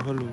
hello.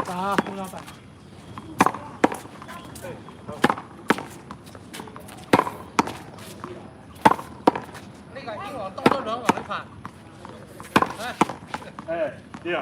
打，胡老板。那个你往动作轮往那看。哎，对。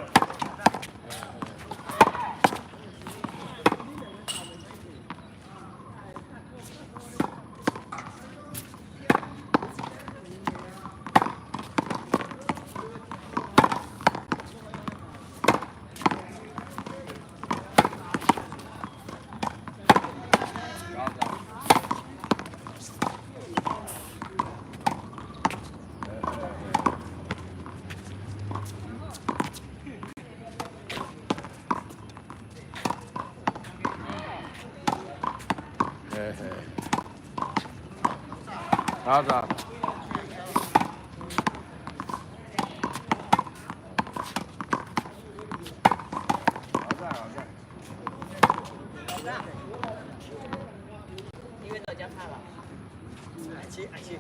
嘿嘿，好的。因为大家怕了，爱吃爱吃。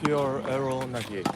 pure aero navigate.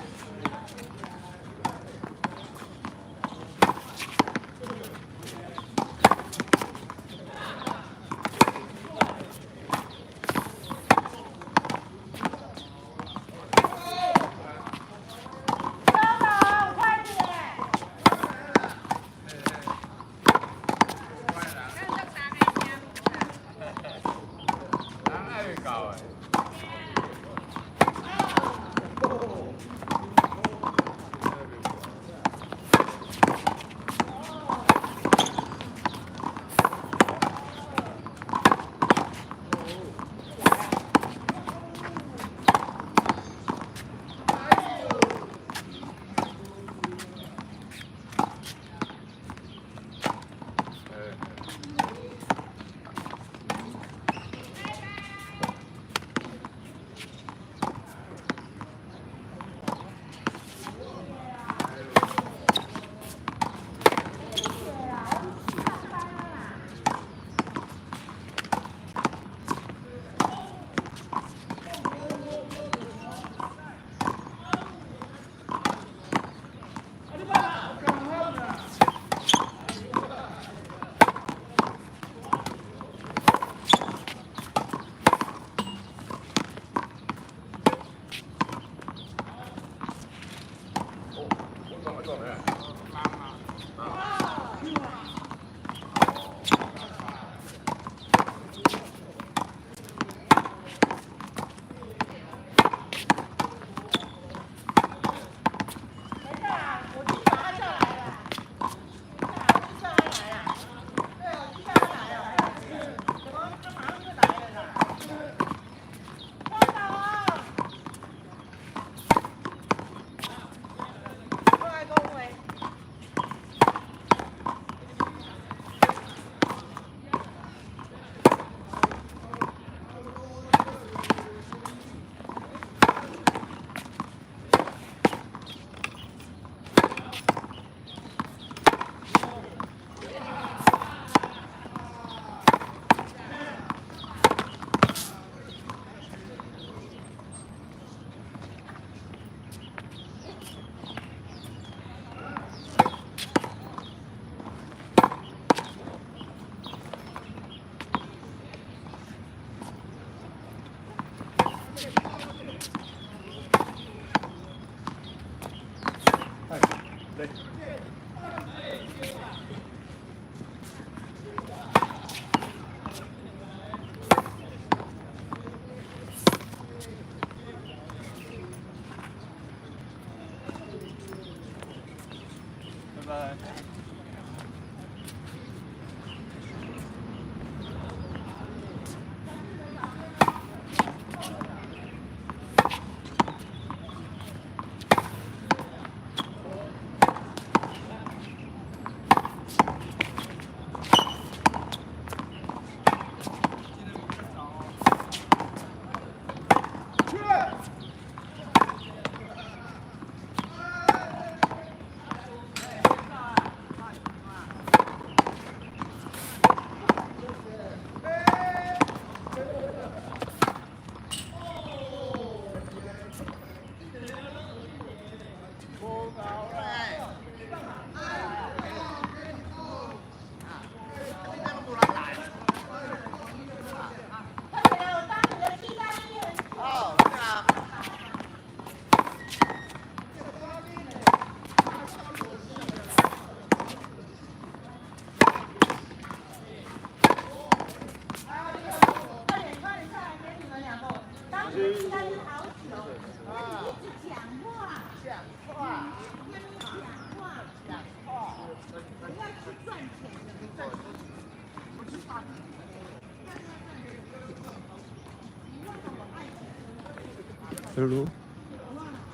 Hello,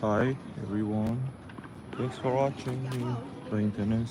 hi everyone. Thanks for watching the internet.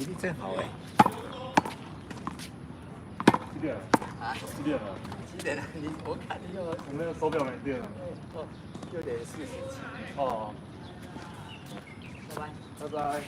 体力真好哎。几点了？啊？几点了？几点了？我看你有。我那个手表没电了。哦，6:47。哦，拜拜。拜拜。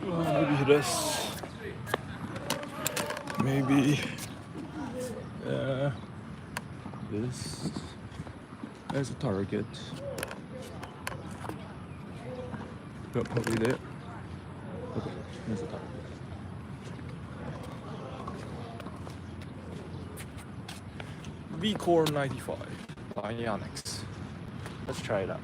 Maybe this. Maybe this as a target. Yep, probably there. Okay, there's a target. vcore 95 by Yonex. Let's try it out.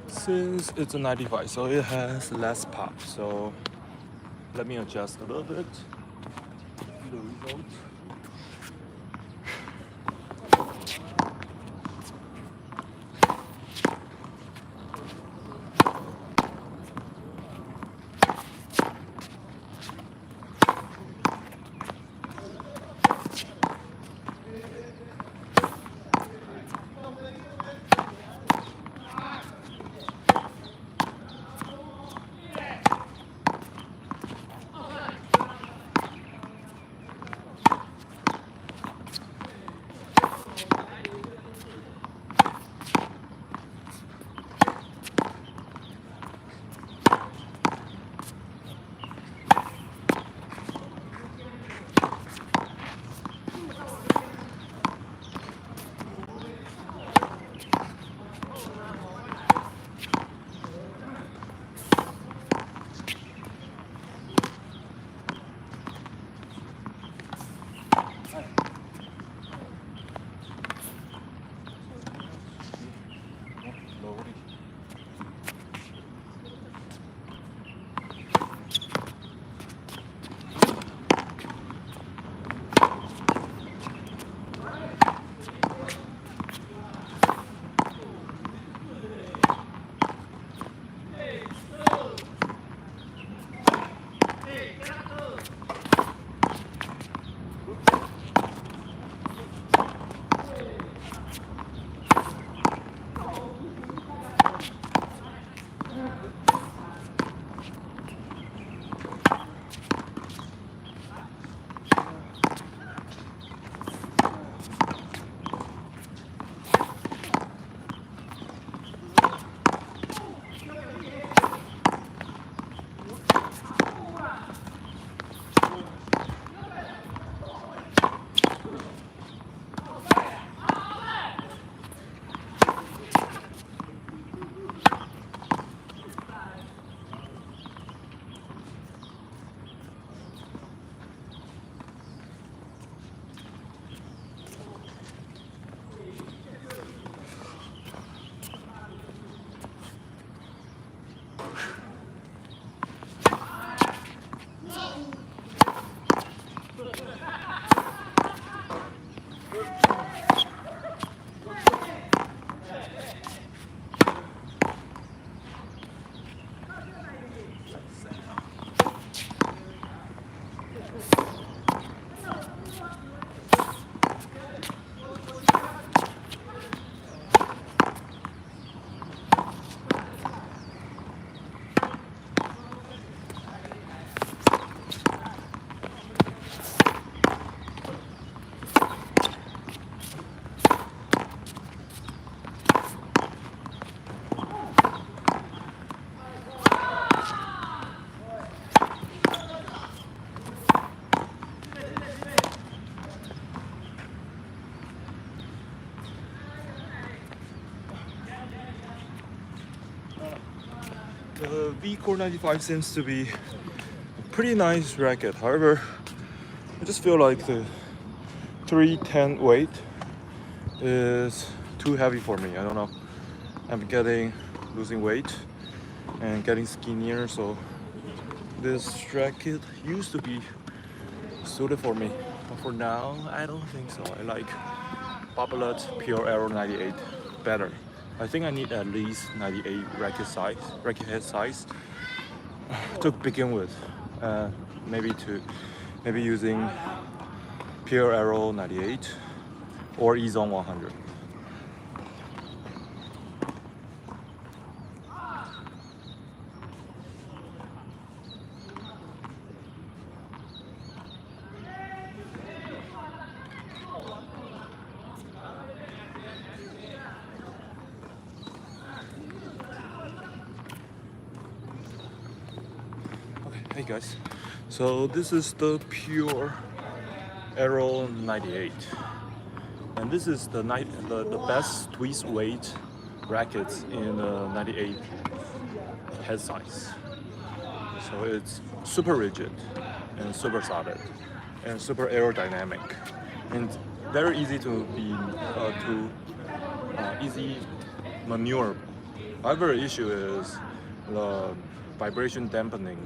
Since it's a 95, so it has less pop. So let me adjust a little bit. The result. vcore 95 seems to be a pretty nice racket. However, I just feel like the 310 weight is too heavy for me. I don't know. I'm losing weight and getting skinnier, so this racket used to be suited for me, but for now I don't think so. I like babolat pure aero 98 better. I think I need at least 98 racket head size to begin with. Maybe using pure aero 98 or ezone 100. Hey guys, so this is the pure aero 98, and this is the best twist weight rackets in the 98 head size. So it's super rigid and super solid and super aerodynamic and very easy to be easy maneuverable. However, the issue is the vibration dampening.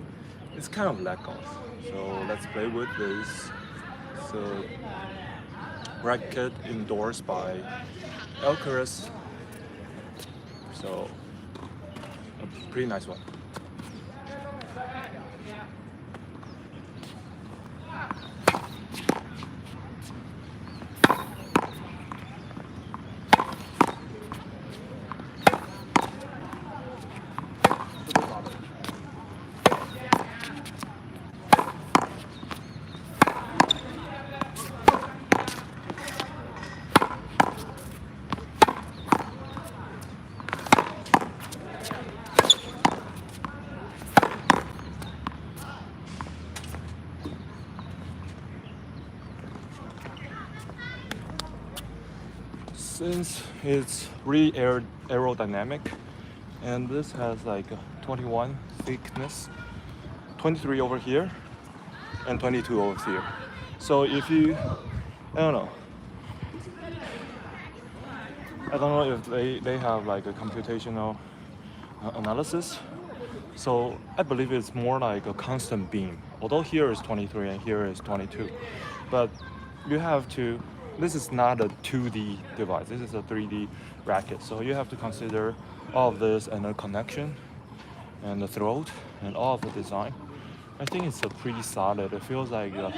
It's kind of lack of. So let's play with this. So racket endorsed by Elcarus. So a pretty nice one. Since it's really aerodynamic, and this has like a 21 thickness, 23 over here, and 22 over here. So if you, I don't know if they have like a computational analysis. So I believe it's more like a constant beam. Although here is 23 and here is 22, but you have to. This is not a 2D device. This is a 3D racket. So you have to consider all of this and the connection and the throat and all of the design. I think it's a pretty solid. It feels like a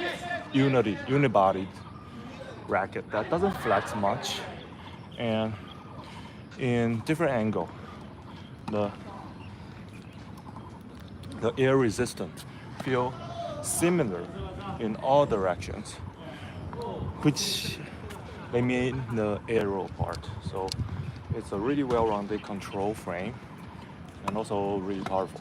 unibodied racket that doesn't flex much, and in different angle, the air resistance feel similar in all directions, which they mean the aero part. So it's a really well-rounded control frame and also really powerful.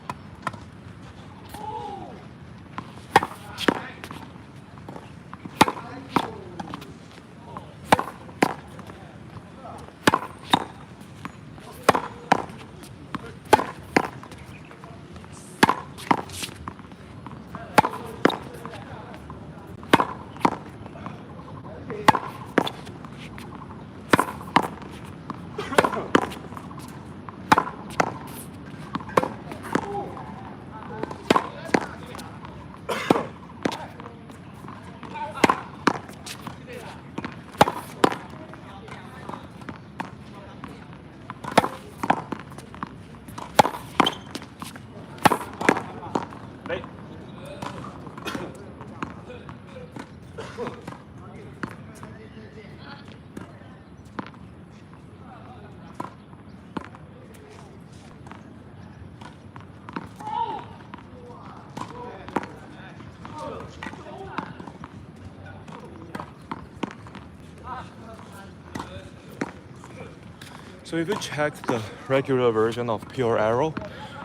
So if you check the regular version of Pure Aero,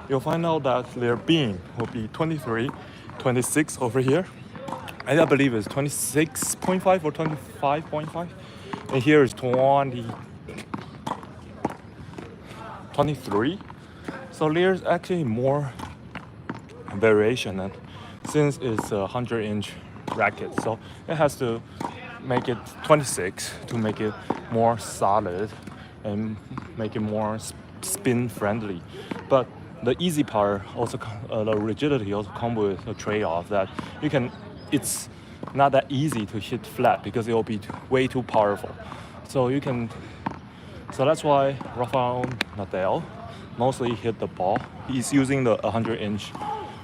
you'll find out that their beam will be 23, 26 over here. And I believe it's 26.5 or 25.5. And here is 23. So there's actually more variation, and since it's a 100-inch racket, so it has to make it 26 to make it more solid and make it more spin friendly. But the easy part also, the rigidity also come with a trade-off that it's not that easy to hit flat because it will be way too powerful. So that's why Rafael Nadal mostly hit the ball. He's using the 100-inch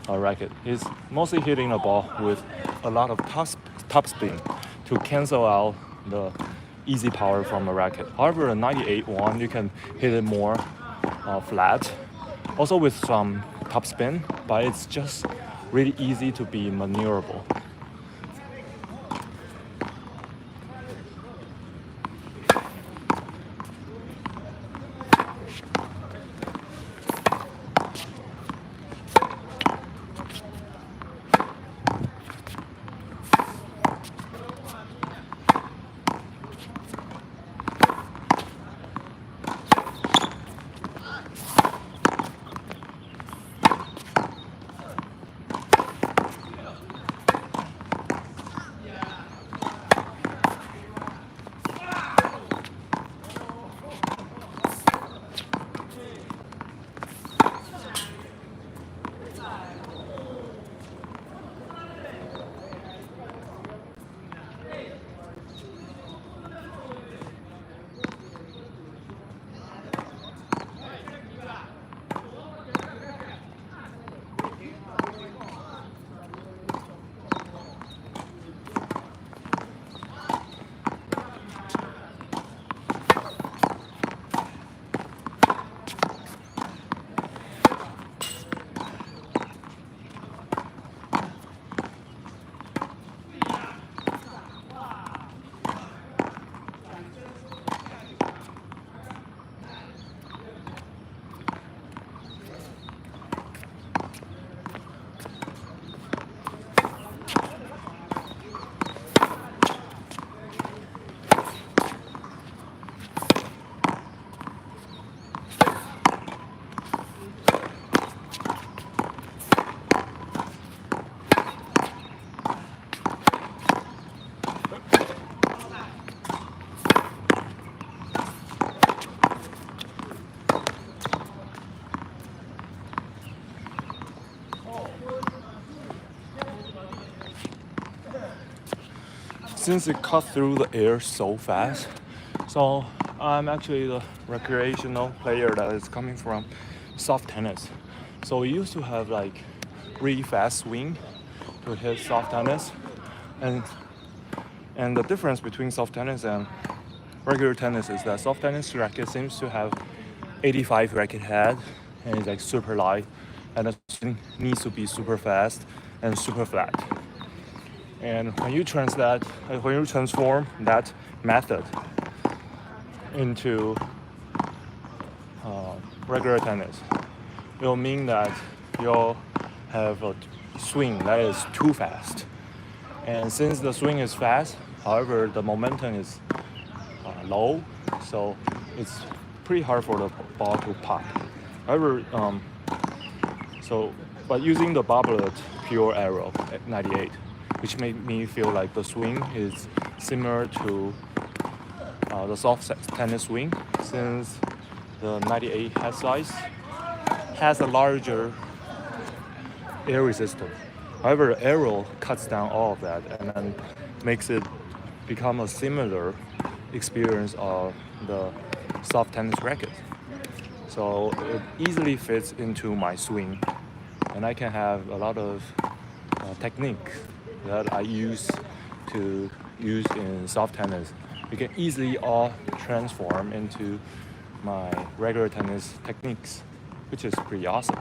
racket. He's mostly hitting the ball with a lot of top spin to cancel out the easy power from the racket. However, a 98 one, you can hit it more flat, also with some top spin, but it's just really easy to be maneuverable. Since it cuts through the air so fast, so I'm actually the recreational player that is coming from soft tennis. So we used to have like really fast swing to hit soft tennis, and the difference between soft tennis and regular tennis is that soft tennis racket seems to have 85 racket head and it's like super light, and the swing needs to be super fast and super flat. And when you transform that method into regular tennis, it will mean that you'll have a swing that is too fast. And since the swing is fast, however, the momentum is low, so it's pretty hard for the ball to pop. However, but using the babolat pure aero at 98, which made me feel like the swing is similar to the soft tennis swing, since the 98 head size has a larger air resistance. However, aero cuts down all of that and then makes it become a similar experience of the soft tennis racket. So it easily fits into my swing, and I can have a lot of technique that I use in soft tennis. You can easily all transform into my regular tennis techniques, which is pretty awesome.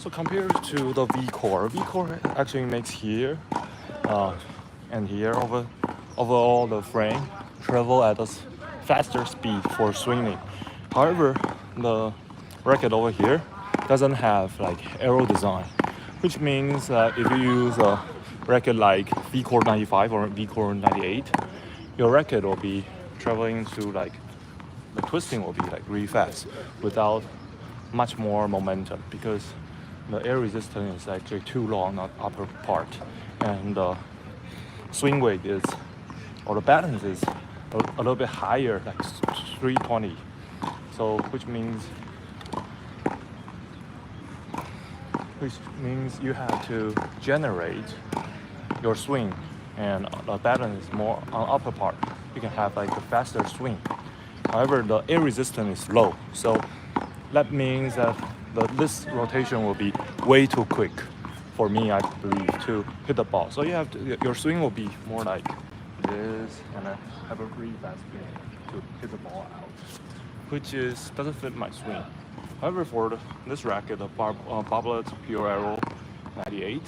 So compared to the vcore actually makes here and here overall the frame travel at a faster speed for swinging. However, the racket over here doesn't have like aero design, which means that if you use a racket like vcore 95 or vcore 98, your racket will be traveling to like the twisting will be like really fast without much more momentum because the air resistance is actually too low on the upper part, and the swing weight is, or the balance is a little bit higher, like 320. So which means you have to generate your swing, and the balance is more on upper part. You can have like a faster swing. However, the air resistance is low, so that means that this rotation will be way too quick for me, I believe, to hit the ball. So your swing will be more like this, and then have a really fast swing to hit the ball out, which doesn't fit my swing. However, for this racket, the babolat Pure Aero 98,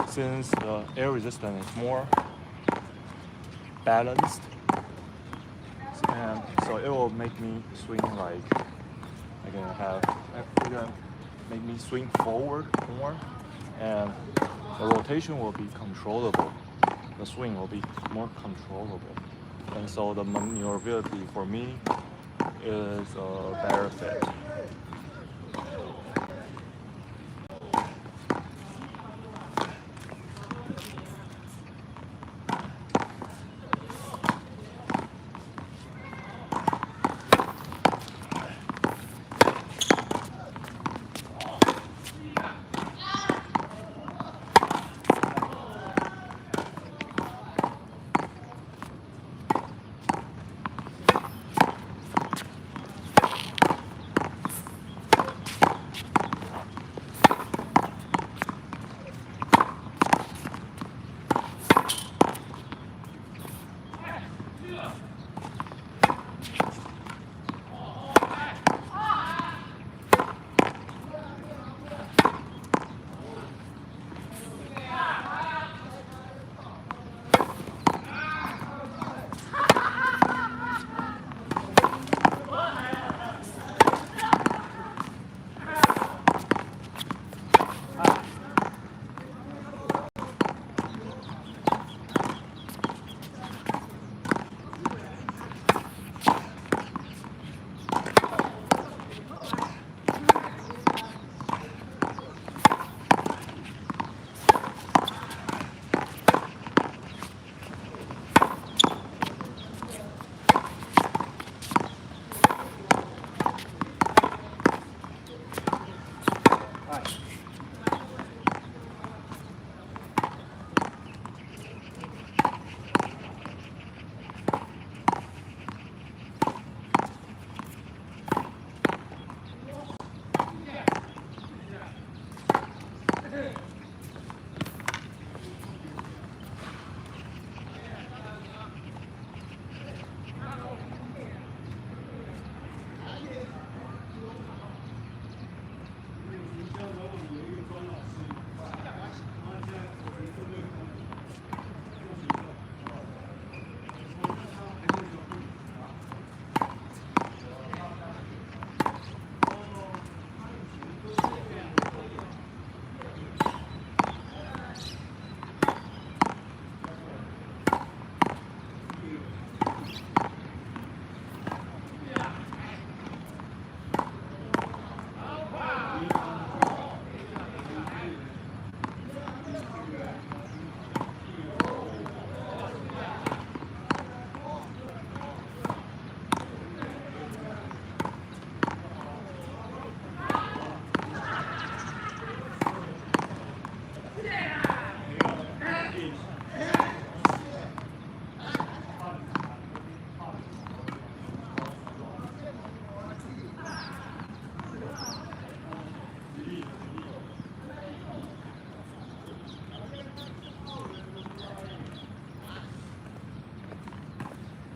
since the air resistance is more balanced, and so it will make me swing like it's gonna make me swing forward more, and the rotation will be controllable. The swing will be more controllable, and so the maneuverability for me is a better fit.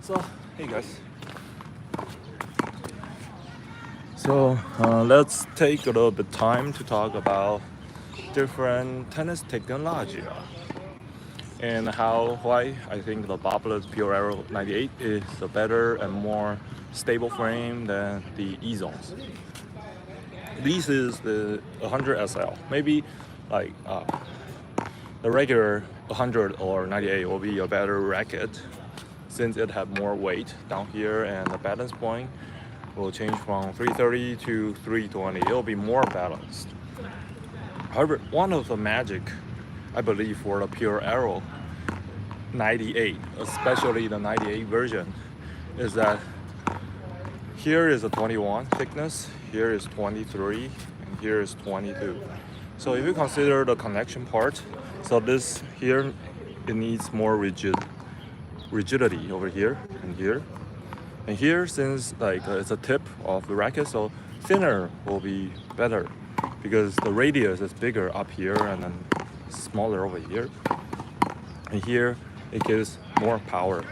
So, hey guys. So So let's take a little bit time to talk about different tennis technology and why I think the babolat Pure Aero 98 is a better and more stable frame than the ezones. This is the 100 SL. Maybe like the regular 100 or 98 will be a better racket since it have more weight down here and the balance point will change from 330 to 320. It'll be more balanced. However, one of the magic, I believe, for the Pure Aero 98, especially the 98 version, is that here is a 21 thickness, here is 23, and here is 22. So if you consider the connection part, so this here, it needs more rigidity over here and here. And here, since like it's a tip of the racket, so thinner will be better because the radius is bigger up here and then smaller over here. And here, it gives more power.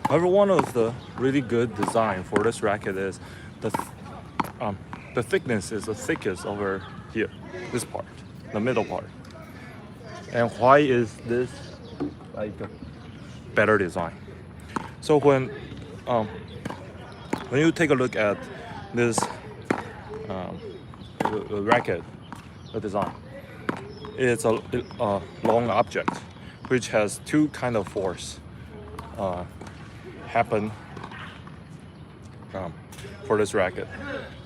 However, one of the really good design for this racket is the thickness is the thickest over here, this part, the middle part. And why is this like a better design? So when you take a look at this the racket, the design, it's a long object which has two kind of force happen for this racket.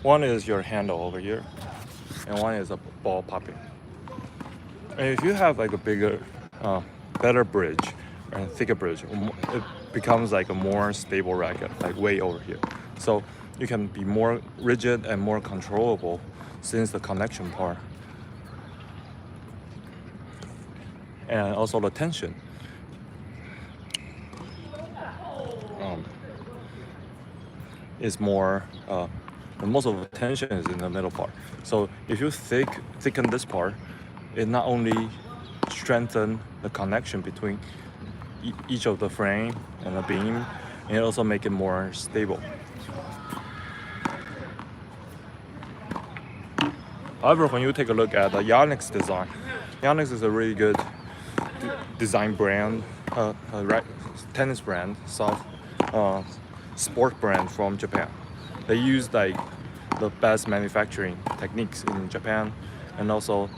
One is your handle over here, and one is a ball popping. And if you have like a bigger, better bridge and thicker bridge, it becomes like a more stable racket, like way over here. So you can be more rigid and more controllable since the connection part. And also the tension. Is more, most of the tension is in the middle part. So if you thicken this part, it not only strengthen the connection between each of the frame and the beam, and it also make it more stable. However, when you take a look at the Yonex design, Yonex is a really good design brand, tennis brand, sport brand from Japan. They use like the best manufacturing techniques in Japan and also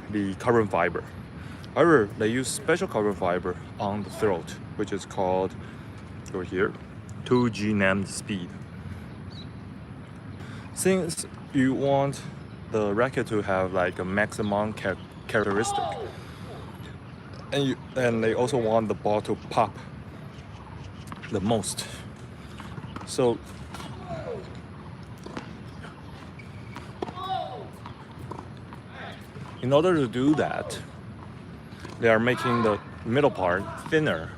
the carbon fiber. However, they use special carbon fiber on the throat, which is called over here 2G named speed. Since you want the racket to have like a maximum characteristic, and they also want the ball to pop the most. So in order to do that, they are making the middle part thinner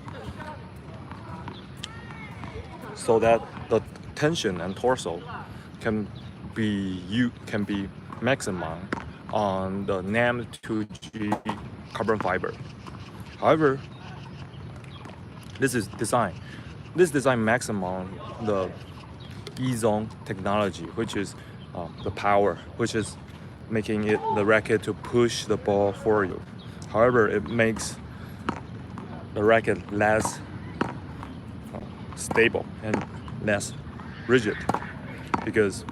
so that the tension and torso can be maximum on the NAM 2G carbon fiber. However, this design maximum the ezone technology, which is the power, which is making it the racket to push the ball for you. However, it makes the racket less stable and less rigid because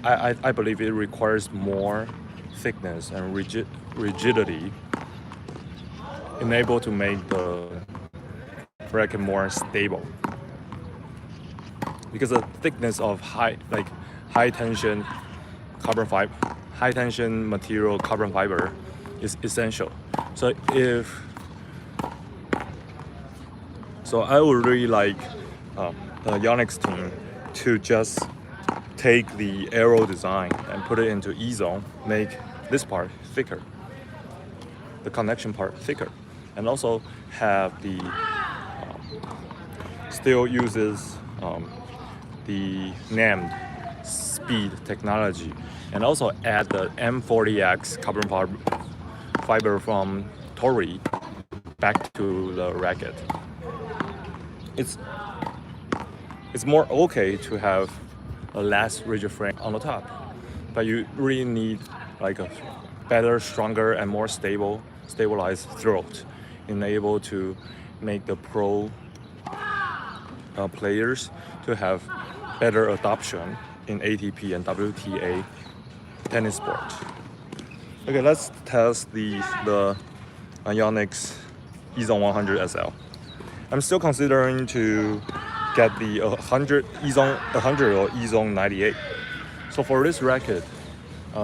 I believe it requires more thickness and rigidity to make the racket more stable. Because the thickness of high tension material carbon fiber is essential. So I would really like the Yonex team to just take the aero design and put it into ezone, make this part thicker, the connection part thicker, and also have the still uses the named speed technology, and also add the M40X carbon fiber from Tori back to the racket. It's more okay to have a less rigid frame on the top, but you really need like a better, stronger, and more stabilized throat, enable to make the pro players to have better adoption in ATP and WTA tennis sport. Okay, let's test the Yonex ezone 100 SL. I'm still considering to get the 100 ezone 100 or ezone 98. So for this racket,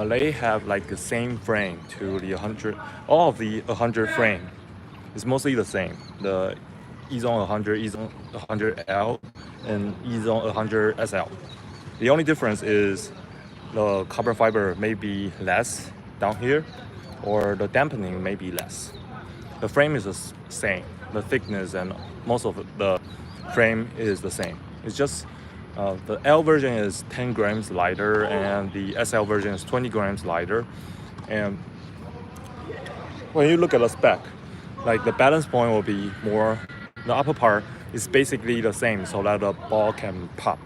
they have like the same frame to the 100. All of the 100 frame is mostly the same. The ezone 100, ezone 100L, and ezone 100 SL. The only difference is the carbon fiber may be less down here, or the dampening may be less. The frame is the same. The thickness and most of the frame is the same. It's just the L version is 10 grams lighter and the SL version is 20 grams lighter. And when you look at the spec, like the balance point will be more, the upper part is basically the same so that the ball can pop.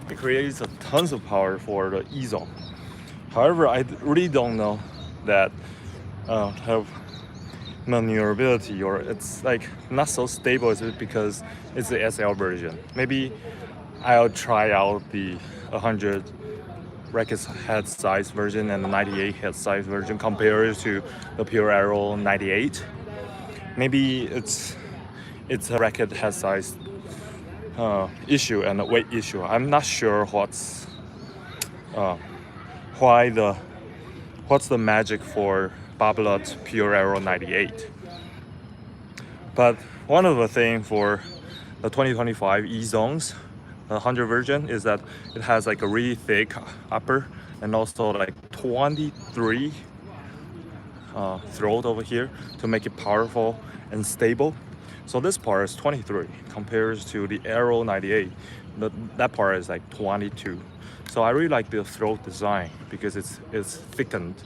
It creates a tons of power for the ezone. However, I really don't know that have maneuverability, or it's like not so stable. Is it because it's the SL version? Maybe I'll try out the 100 racket head size version and the 98 head size version compared to the pure aero 98. Maybe it's a racket head size issue and a weight issue. I'm not sure what's the magic for babolat pure aero 98. But one of the things for the 2025 E-Zones, the 100 version, is that it has like a really thick upper and also like 23 throat over here to make it powerful and stable. So this part is 23 compared to the aero 98. That part is like 22. So I really like the throat design because it's thickened,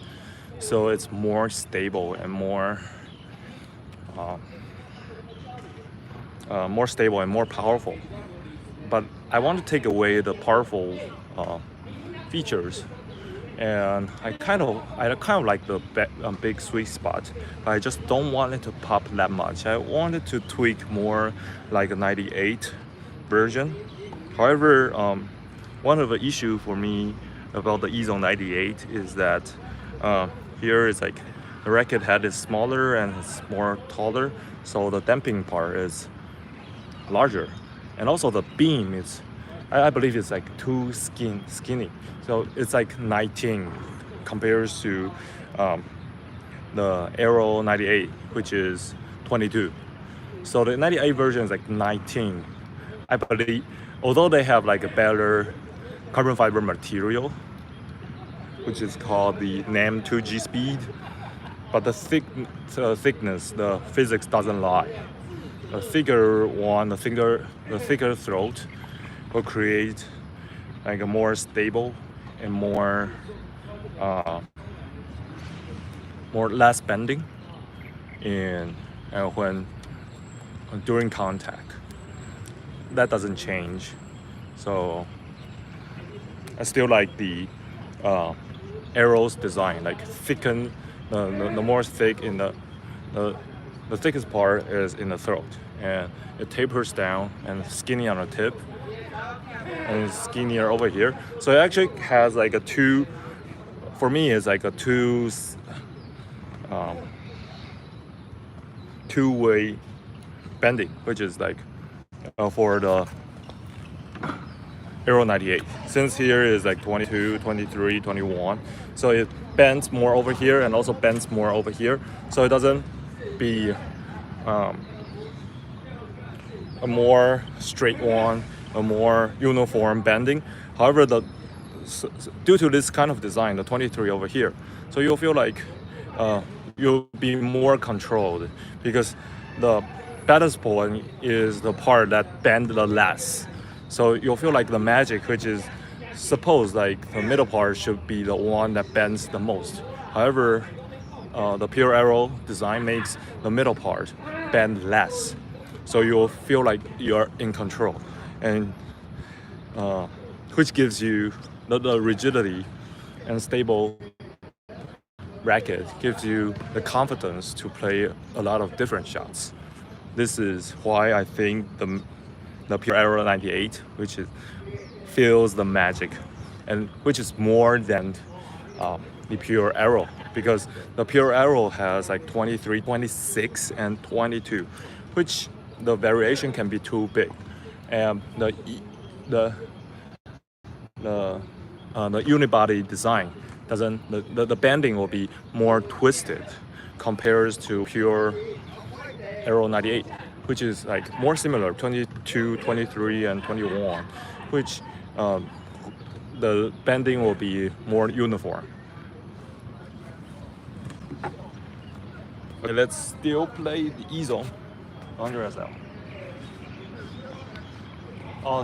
so it's more stable and more stable and more powerful. But I want to take away the powerful features, and I kind of like the big sweet spot, but I just don't want it to pop that much. I want it to tweak more like a 98 version. However, one of the issue for me about the ezone 98 is that here is like the racket head is smaller and it's more taller, so the damping part is larger, and also the beam is, I believe it's like too skinny. So it's like 19 compares to the aero 98, which is 22. So the 98 version is like 19. I believe, although they have like a better carbon fiber material, which is called the NAM 2G speed, but the thickness, the physics doesn't lie. The thicker one, the thicker throat will create like a more stable and more less bending in when during contact. That doesn't change. So I still like the aero's design, like thicken, the more thick in the thickest part is in the throat, and it tapers down and skinny on the tip, and it's skinnier over here. So it actually has like a two, for me it's like a two-way bending, which is like for the Aero 98. Since here is like 22, 23, 21, so it bends more over here and also bends more over here, so it doesn't be a more straight one, a more uniform bending. However, due to this kind of design, the 23 over here, so you'll feel like you'll be more controlled, because the baddest point is the part that bends the less. So you'll feel like the magic, which is suppose like the middle part should be the one that bends the most. However, the pure aero design makes the middle part bend less, so you'll feel like you're in control, and which gives you the rigidity and stable racket, gives you the confidence to play a lot of different shots. This is why I think the pure aero 98, which feels the magic, and which is more than the pure aero, because the pure aero has like 23, 26, and 22, which the variation can be too big, and the unibody design doesn't, the bending will be more twisted compared to pure aero 98, which is like more similar 22, 23, and 21, which the bending will be more uniform. Okay, let's still play the ezone 100 SL.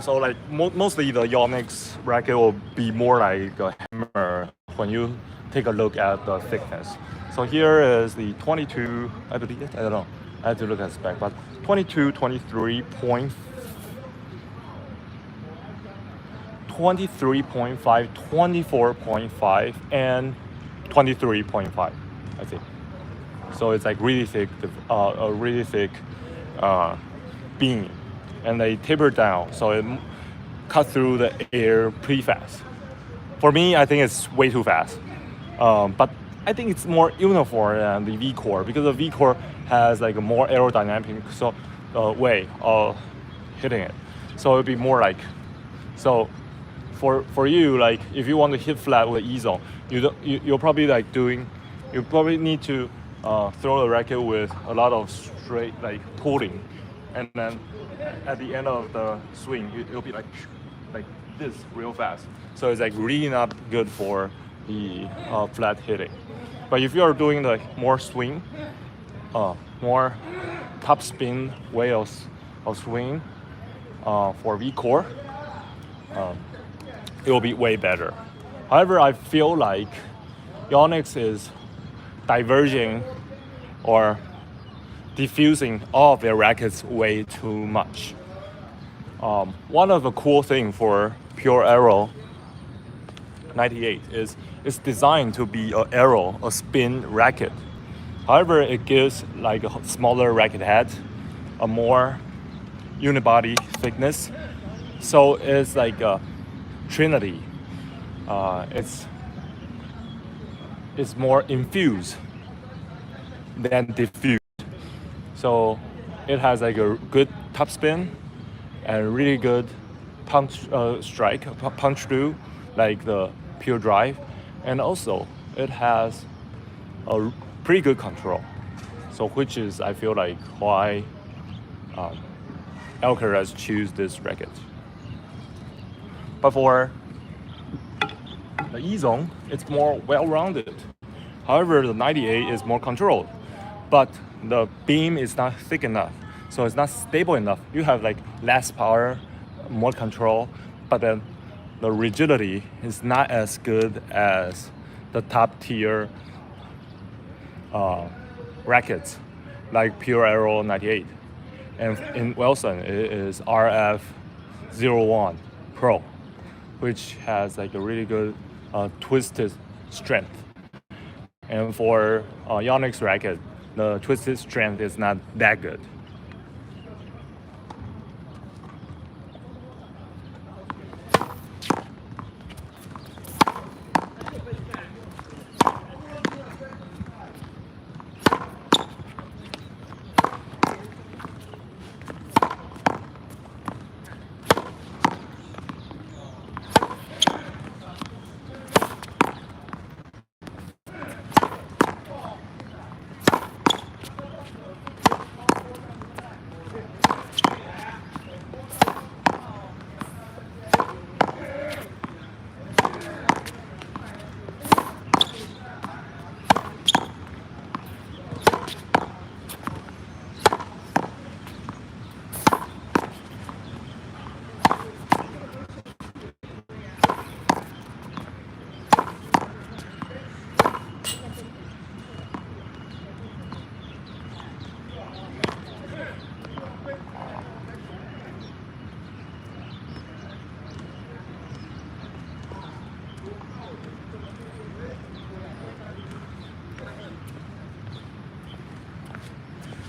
So like mostly the Yonex racket will be more like a hammer when you take a look at the thickness. So here is the 22, I believe it, I don't know, I have to look at the spec, but 22, 23.5, 24.5, and 23.5, I think. So it's like really thick, a really thick beam, and they taper down, so it cuts through the air pretty fast. For me, I think it's way too fast, but I think it's more uniform than the vcore, because the vcore has like a more aerodynamic way of hitting it. So it'll be more like, so for you, like if you want to hit flat with ezone, you'll probably like you probably need to throw the racket with a lot of straight like pulling, and then at the end of the swing it'll be like this real fast. So it's like really not good for the flat hitting. But if you are doing like more swing, more top spin way of swing for vcore, it will be way better. However, I feel like Yonex is diverging or diffusing all of their rackets way too much. One of the cool things for pure aero 98 is it's designed to be an aero, a spin racket. However, it gives like a smaller racket head, a more unibody thickness. So it's like a trinity. It's more infused than diffused. So it has like a good top spin and really good punch punch through, like the pure drive, and also it has a pretty good control. So which is, I feel like, why Alcaraz choose this racket. But for the ezone, it's more well-rounded. However, the 98 is more controlled, but the beam is not thick enough, so it's not stable enough. You have like less power, more control, but then the rigidity is not as good as the top tier rackets like pure aero 98. And in Wilson, it is RF01 Pro, which has like a really good twisted strength. And for Yonex racket, the twisted strength is not that good.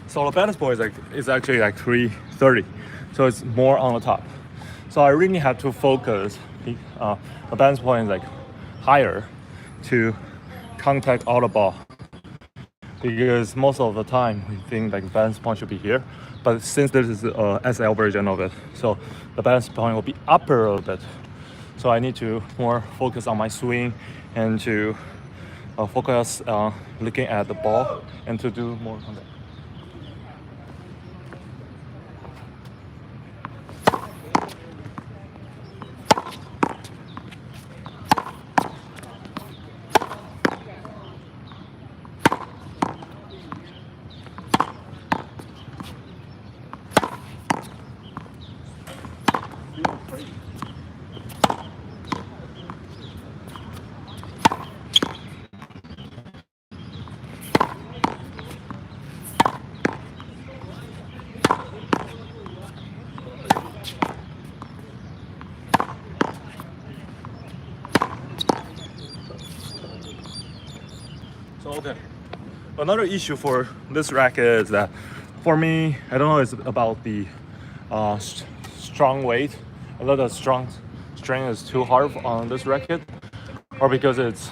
So the balance point is actually like 330, so it's more on the top. So I really have to focus the balance point is like higher to contact all the ball, because most of the time we think like balance point should be here, but since this is a SL version of it, so the balance point will be upper a bit. So I need to more focus on my swing and to focus looking at the ball and to do more contact. So okay, another issue for this racket is that for me, I don't know, it's about the strong weight. A lot of strength is too hard on this racket, or because it's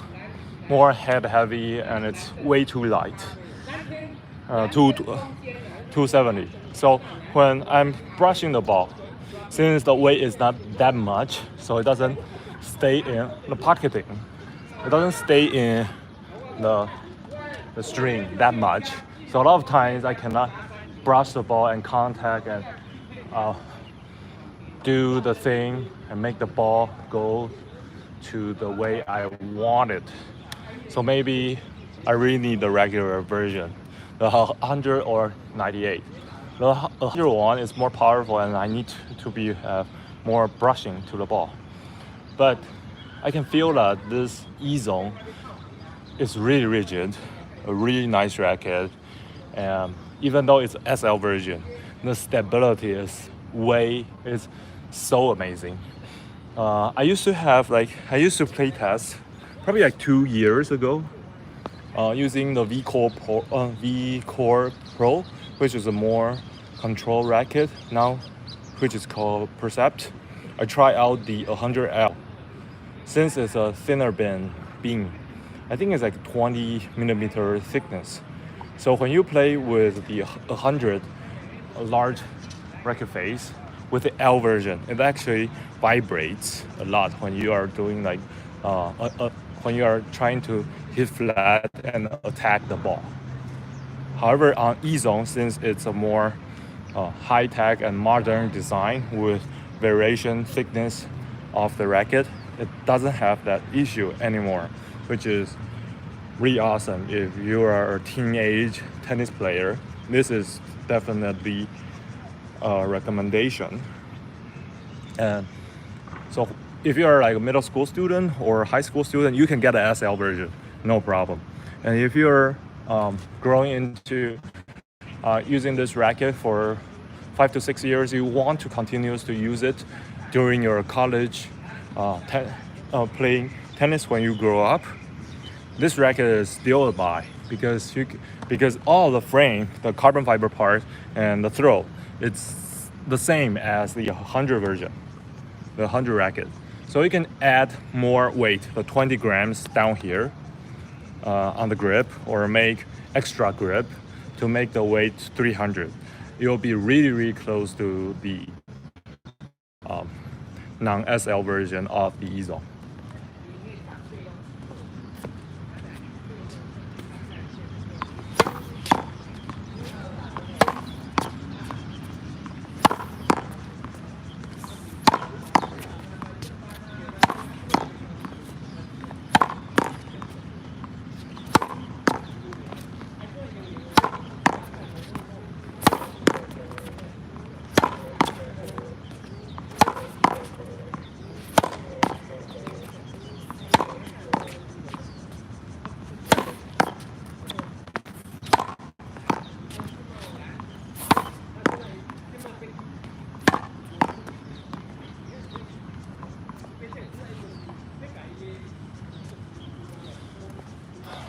more head heavy and it's way too light, 270. So when I'm brushing the ball, since the weight is not that much, so it doesn't stay in the pocketing. It doesn't stay in the string that much. So a lot of times I cannot brush the ball and contact and do the thing and make the ball go to the way I want it. So maybe I really need the regular version, the 100 or 98. The 101 is more powerful and I need to be more brushing to the ball. But I can feel that this ezone is really rigid, a really nice racket. Even though it's SL version, the stability is so amazing. I used to play test probably like 2 years ago using the vcore Pro, which is a more control racket now, which is called Percept. I try out the 100L. Since it's a thinner beam, I think it's like 20 millimeter thickness. So when you play with the 100 large racket face with the L version, it actually vibrates a lot when you are doing like when you are trying to hit flat and attack the ball. However, on ezone, since it's a more high-tech and modern design with variation thickness of the racket, it doesn't have that issue anymore, which is really awesome. If you are a teenage tennis player, this is definitely a recommendation. And so if you are like a middle school student or high school student, you can get the SL version, no problem. And if you're growing into using this racket for 5 to 6 years, you want to continue to use it during your college playing tennis when you grow up, this racket is still a buy because all the frame, the carbon fiber part, and the throw, it's the same as the 100 version, the 100 racket. So you can add more weight, the 20 grams down here on the grip, or make extra grip to make the weight 300. It will be really close to the non-SL version of the ezone.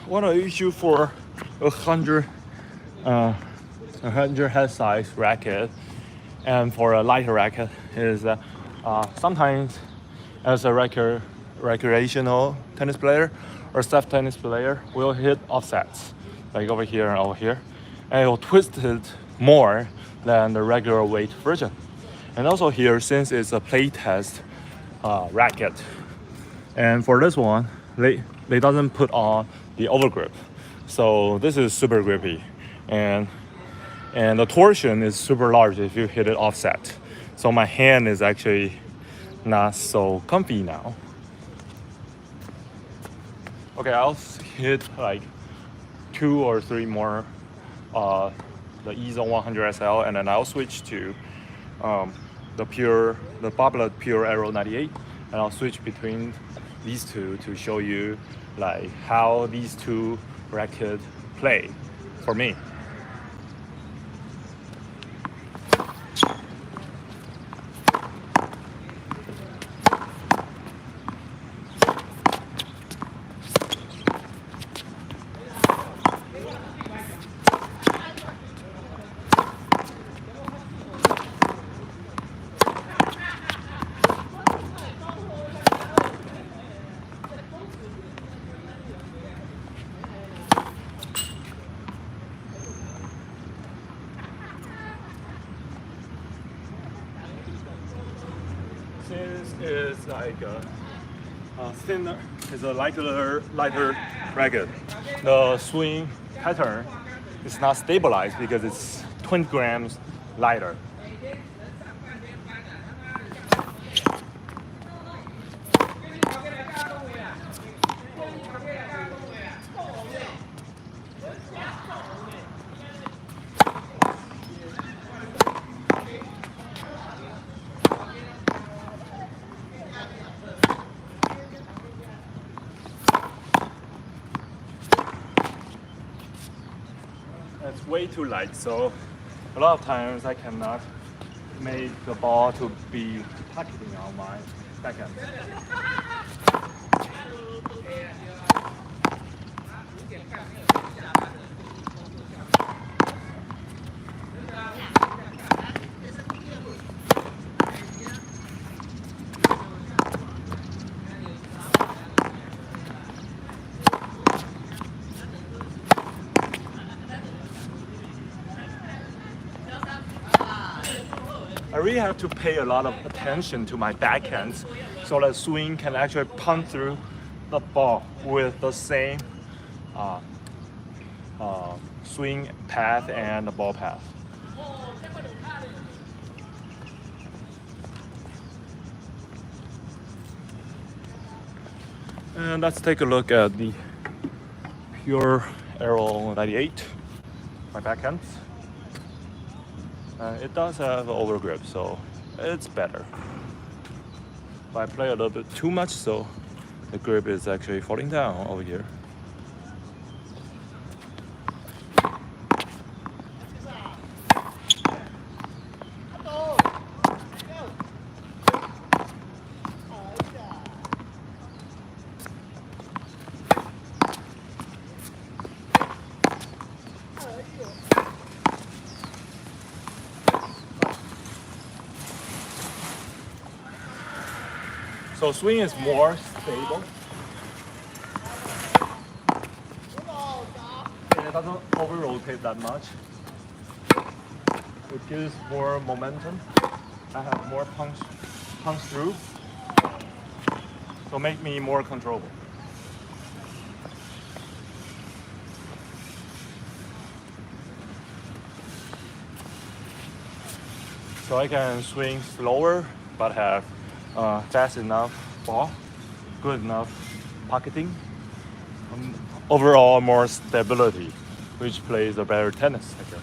One of the issue for 100 head size racket and for a lighter racket is that sometimes as a recreational tennis player or staff tennis player will hit offsets like over here and over here, and it will twist it more than the regular weight version. And also here, since it's a play test racket, and for this one they doesn't put on the overgrip, so this is super grippy, and the torsion is super large if you hit it offset. So my hand is actually not so comfy now. Okay, I'll hit like 2 or 3 more the ezone 100 SL, and then I'll switch to the babolat pure aero 98, and I'll switch between these two to show you like how these two rackets play for me. Since it's like a thinner, it's a lighter racket, the swing pattern is not stabilized because it's 20 grams lighter. It's way too light, so a lot of times I cannot make the ball to be touching on my backhand. I really have to pay a lot of attention to my backhands so that swing can actually punch through the ball with the same swing path and the ball path. And let's take a look at the pure aero 98, my backhands. It does have an overgrip, so it's better. But I play a little bit too much, so the grip is actually falling down over here. So swing is more stable. And it doesn't over rotate that much. It gives more momentum. I have more punch through. So make me more controllable. So I can swing slower, but have fast enough ball, good enough pocketing, overall more stability, which plays a better tennis, I guess.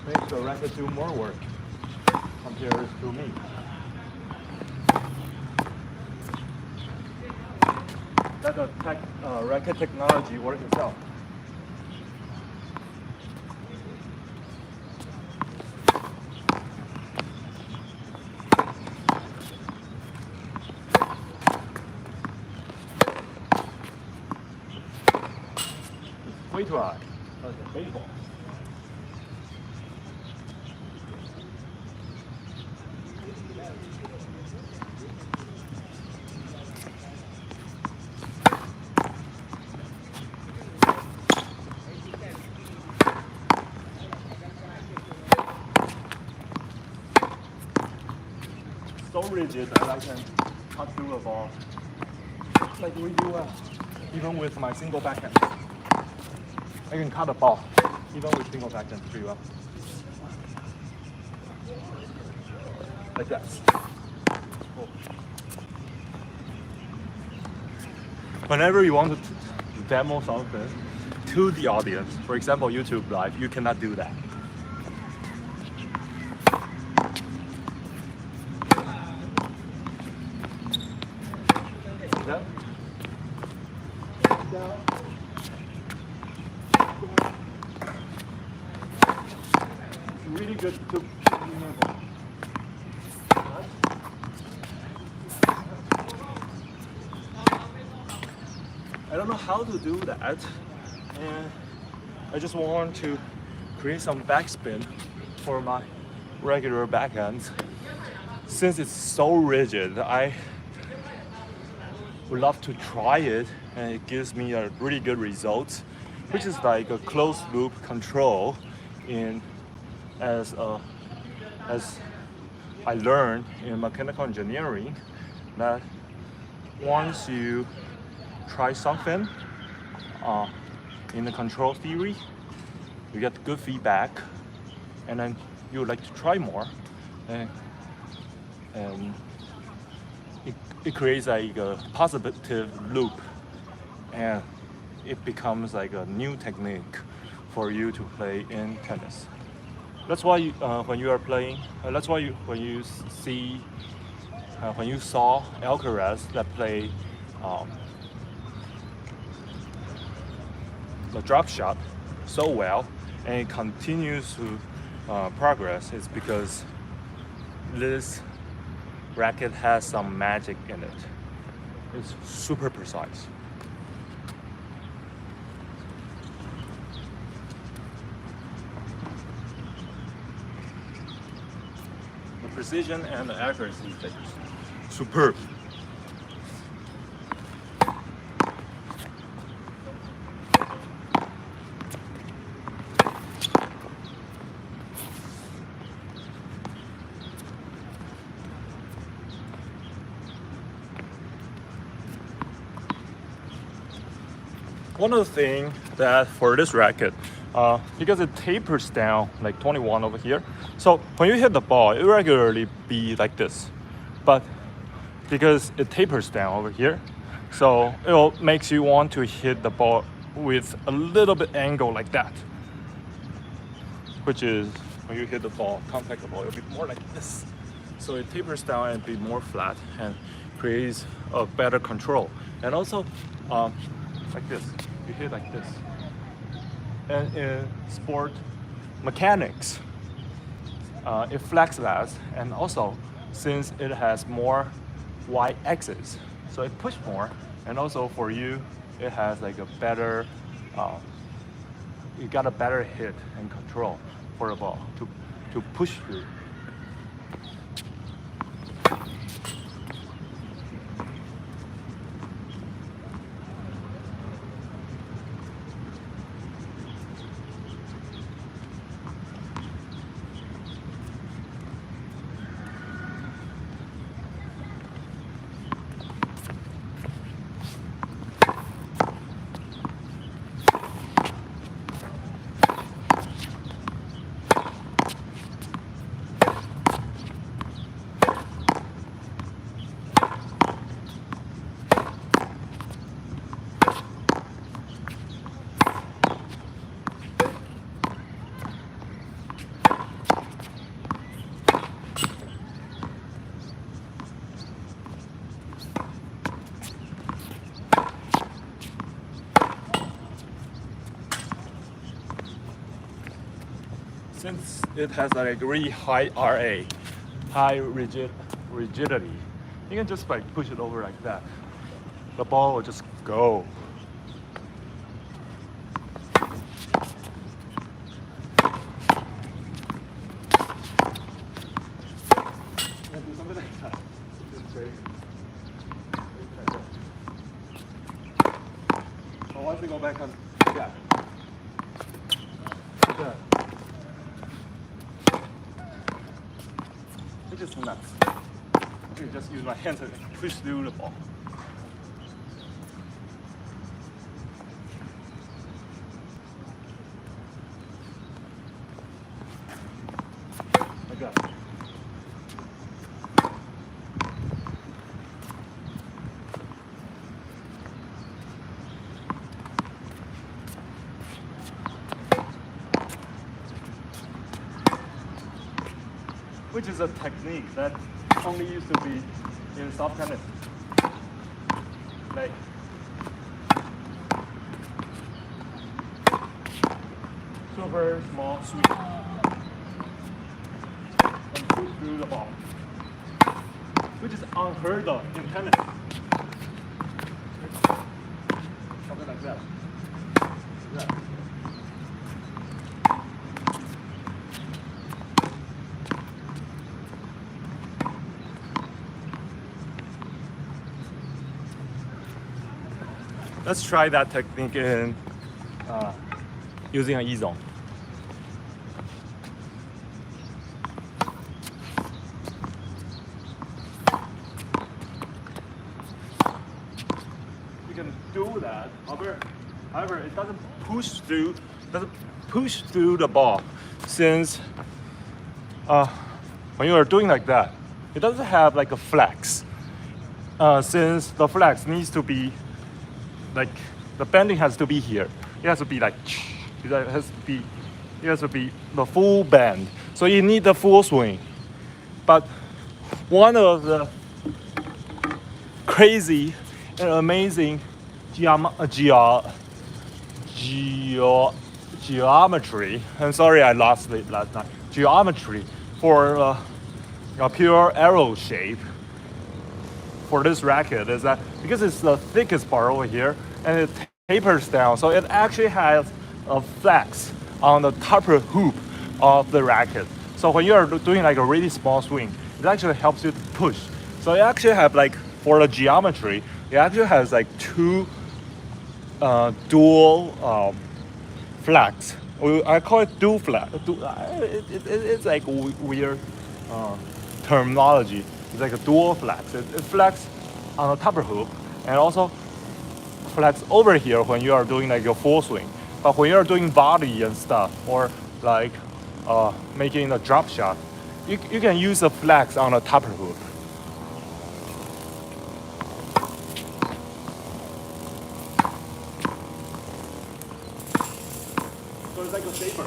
Makes the racket do more work compared to me. Let the racket technology work itself. It's way too high. Like a baseball. So rigid that I can cut through a ball like we do even with my single backhand. I can cut a ball even with single backhand pretty well. Like that. Whenever you want to demo something to the audience, for example YouTube Live, you cannot do that. That. It's really good to I don't know how to do that, and I just want to create some backspin for my regular backhands. Since it's so rigid, I would love to try it, and it gives me a really good result, which is like a closed loop control in as I learned in mechanical engineering, that once you try something in the control theory, you get good feedback, and then you would like to try more, and it creates like a positive loop, and it becomes like a new technique for you to play in tennis. That's why when you are playing, that's why when you saw Alcaraz that play the drop shot so well, and it continues to progress, is because this racket has some magic in it. It's super precise. The precision and the accuracy is superb. One of the things that for this racket, because it tapers down like 21 over here, so when you hit the ball, it regularly be like this, but because it tapers down over here, so it makes you want to hit the ball with a little bit angle like that, which is when you hit the ball, contact the ball, it'll be more like this. So it tapers down and be more flat and creates a better control. And also like this, you hit like this. And in sport mechanics, it flex less, and also since it has more y-axis. So it push more, and also for you, it has like a better, you got a better hit and control for the ball to push through. Since it has like really high RA, high rigidity, you can just like push it over like that. The ball will just go. And do something like that. It's crazy. So once we go back on, yeah. Yeah. It's just nuts. I can just use my hands and push through the ball. Like that. Which is a technique that only used to be in soft tennis. Like super small swing and push through the ball, which is unheard of in tennis. Something like that. Yeah. Let's try that technique in using an ezone. You can do that. However, it doesn't push through the ball, since when you are doing like that, it doesn't have like a flex. Since the flex needs to be like, the bending has to be here. It has to be like, it has to be the full bend. So you need the full swing. But one of the crazy and amazing geometry, I'm sorry I lost it last time, geometry for a pure aero shape for this racket is that because it's the thickest part over here and it tapers down, so it actually has a flex on the upper hoop of the racket. So when you are doing like a really small swing, it actually helps you to push. So it actually have like, for the geometry, it actually has like two dual flex. I call it dual flex. It's like weird terminology. It's like a dual flex. It flex on the upper hoop and also flex over here when you are doing like your full swing. But when you are doing volley and stuff, or like making a drop shot, you can use a flex on the upper hoop. So it's like a shaper.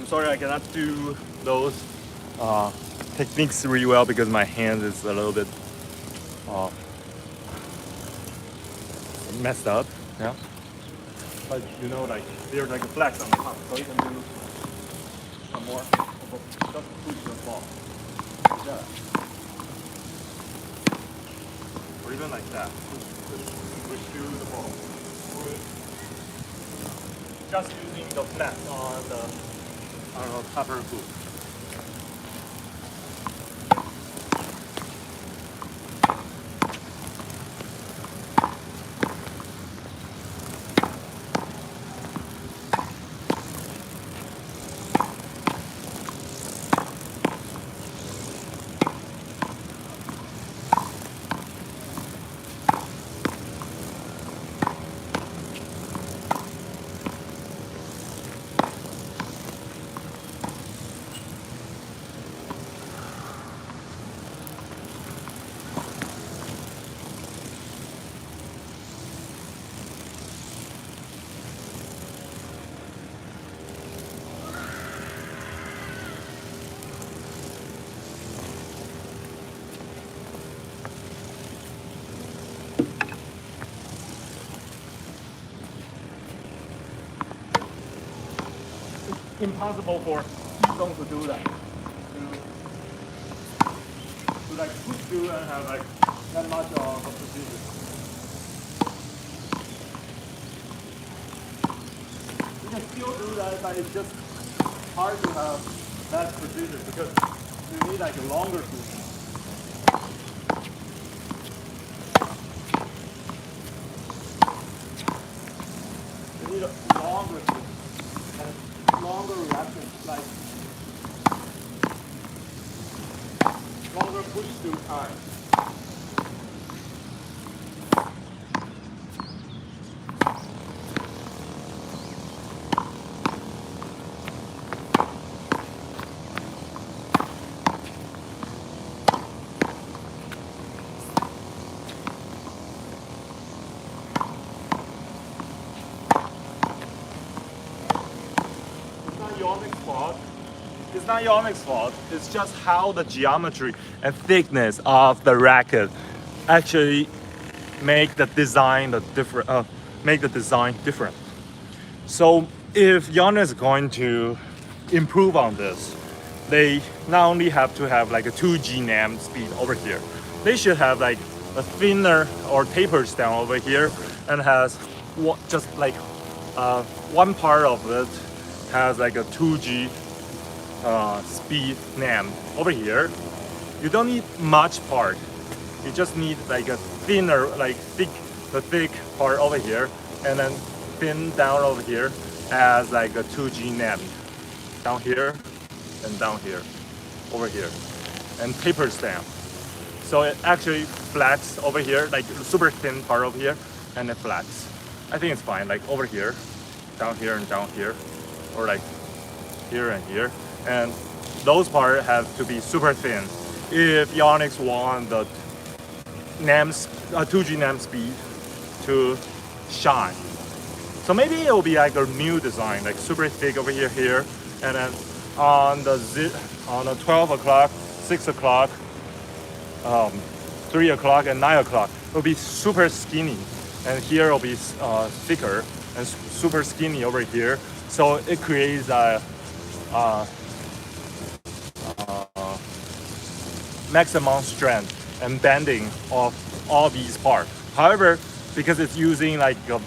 sorry I cannot do those techniques really well because my hand is a little bit messed up. Yeah. But you know, like there's like a flex on the top, so you can do some more. Just push the ball. Like that. Or even like that. Push through the ball. Just using the flex on the cover hook. Impossible for ezone to do that. To like push through and have like that much of a precision. You can still do that, but it's just hard to have that precision because you need like a longer hook. You need a longer hook. Longer reaction, like longer push through time. Yonex fault. It's not Yonex fault. It's just how the geometry and thickness of the racket actually make the design different. So if Yonex is going to improve on this, they not only have to have like a 2G NAM speed over here, they should have like a thinner or tapers down over here and has just like one part of it has like a 2G speed NAM over here. You don't need much part. You just need like a thinner, like the thick part over here, and then thin down over here as like a 2G NAM down here and down here, over here, and tapers down. So it actually flats over here, like super thin part over here, and it flats. I think it's fine, like over here, down here and down here, or like here and here, and those parts have to be super thin if Yonex want the 2G NAM speed to shine. So maybe it will be like a new design, like super thick over here, and then on the 12 o'clock, 6 o'clock, 3 o'clock, and 9 o'clock, it will be super skinny, and here it will be thicker and super skinny over here. So it creates a maximum strength and bending of all these parts. However, because it's using like a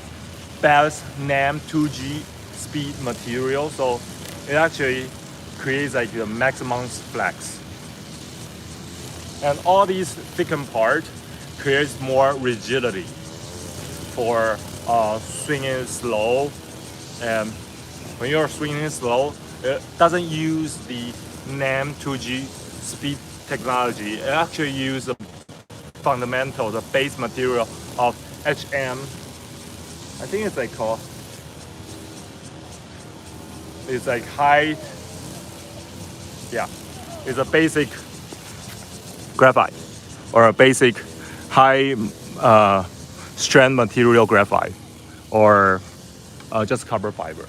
best NAM 2G speed material, so it actually creates like the maximum flex. And all these thickened part creates more rigidity for swinging slow. And when you're swinging slow, it doesn't use the NAM 2G speed technology. It actually uses the fundamental, the base material of HM. I think it's like called, it's like high, yeah, it's a basic graphite or a basic high strength material graphite or just carbon fiber.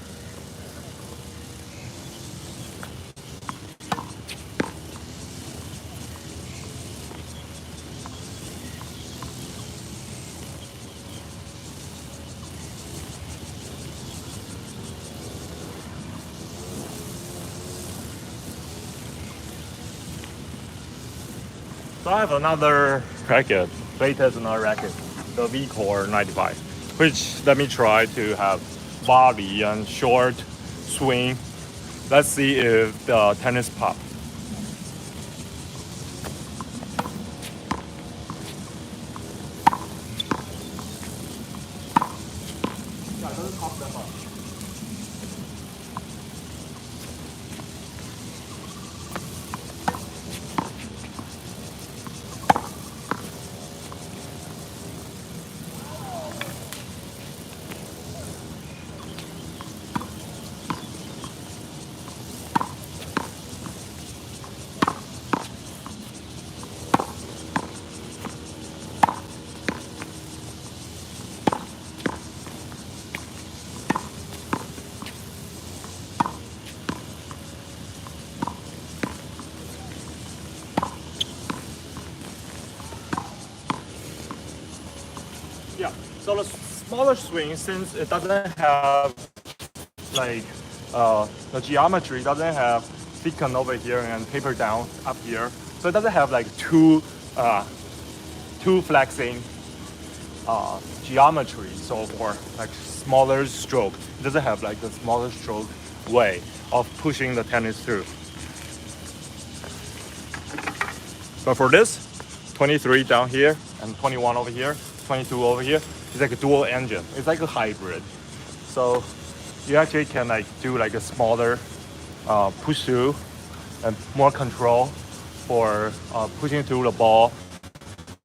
So I have another racket, latest another racket, the vcore 95, which let me try to have volley and short swing. Let's see if the tennis pop. Yeah, it doesn't pop that much. Yeah, so the smaller swing, since it doesn't have like the geometry doesn't have thicken over here and taper down up here, so it doesn't have like two flexing geometry. So for like smaller stroke, it doesn't have like the smaller stroke way of pushing the tennis through. But for this, 23 down here and 21 over here, 22 over here, it's like a dual engine. It's like a hybrid. So you actually can like do like a smaller push through and more control for pushing through the ball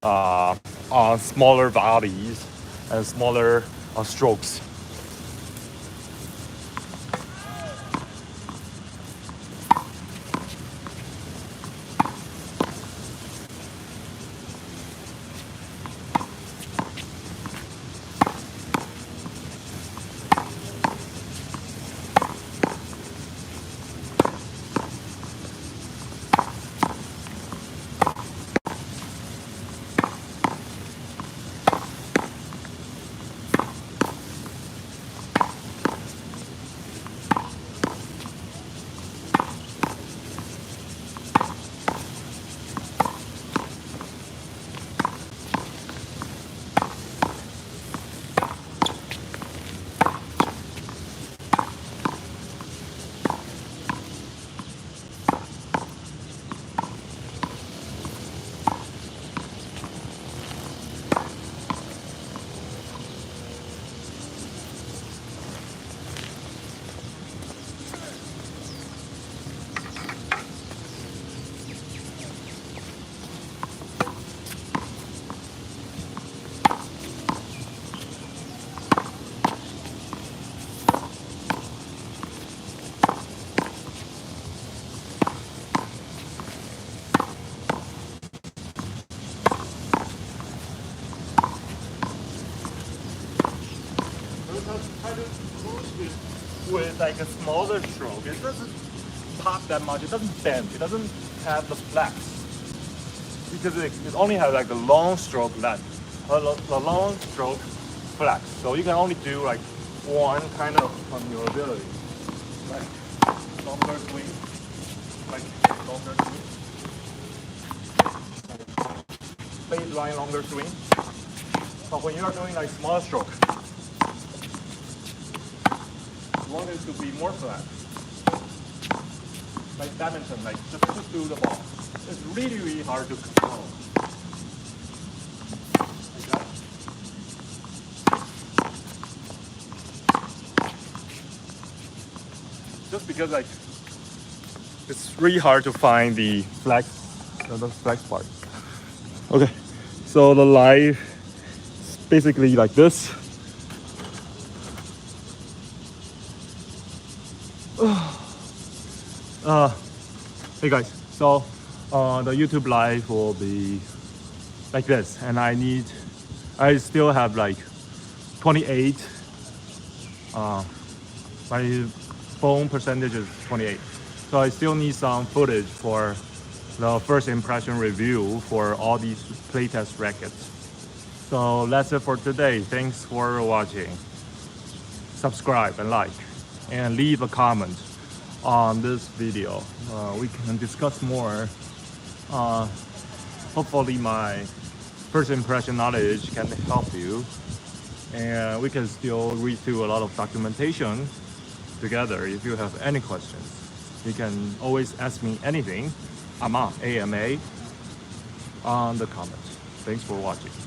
on smaller volleys and smaller strokes. Try to push it with like a smaller stroke. It doesn't pop that much. It doesn't bend. It doesn't have the flex because it only has like the long stroke length, the long stroke flex. So you can only do like one kind of on your ability, like longer swing, like longer swing, baseline longer swing. But when you are doing like small stroke, you want it to be more flat. Like badminton, like just push through the ball. It's really, really hard to control. Like that. Just because like it's really hard to find the flex part. Okay, so the live is basically like this. Hey guys, so the YouTube live will be like this, and I still have like 28. My phone percentage is 28, so I still need some footage for the first impression review for all these playtest rackets. So that's it for today. Thanks for watching. Subscribe and like, and leave a comment on this video. We can discuss more hopefully my first impression knowledge can help you, and we can still read through a lot of documentation together. If you have any questions, you can always ask me anything. AMA on the comments. Thanks for watching.